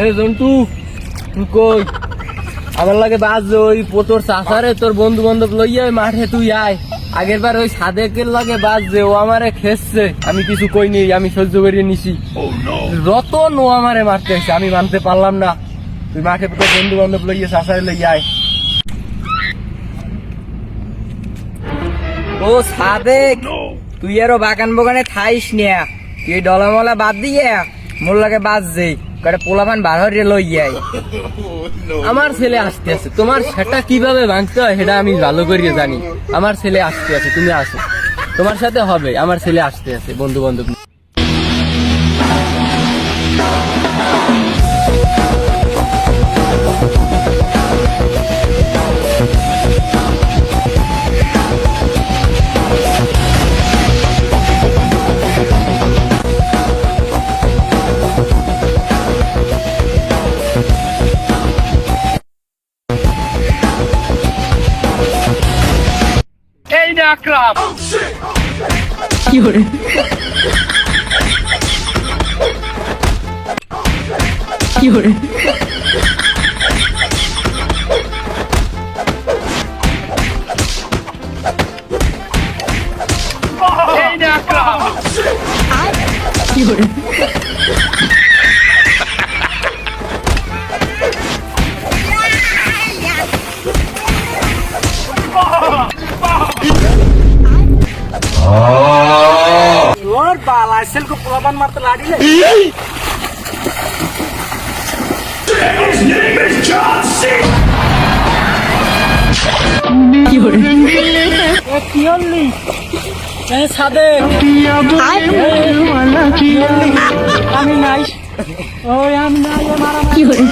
এ জন্টু তুই কই আমার লাগে বাস ওই তোর চাষারে তোর বন্ধু বান্ধব লইয়া ওই মাঠে তুই আয়। আগের বার ওই সাদেকের লাগে বাস যে ও আমারে খেসছে, আমি কিছু কইনি, আমি সহ্য করিয়ে নিছি। রতন ও আমারে মারতে এসে আমি মানতে পারলাম না। তুই মাঠে তোর বন্ধু বান্ধব লইয়া চাষারে লইয়া আয়। ও সাদেক, তুই আরো বাগান বাগানে থাইস নিয়া, তুই ডলামলা বাদ দিয়ে মোর লাগে বাদ যেই কটা পোলাপান বার হয়ে লইয়াই। আমার ছেলে আসতে আছে, তোমার সেটা কিভাবে ভাঙতে হয় সেটা আমি ভালো করিয়ে জানি। আমার ছেলে আসতে আছে, তুমি আসো, তোমার সাথে হবে। আমার ছেলে আসতে আছে বন্ধু বান্ধব। এই না আকরাম, কি hore কি hore এই না আকরাম, কি hore তোর বালা সেলকো পোলাপান মারতে লাড়িলে কি hore কি হলি সাদেক আমি নাই, ওই আমি নাই, মারা কি hore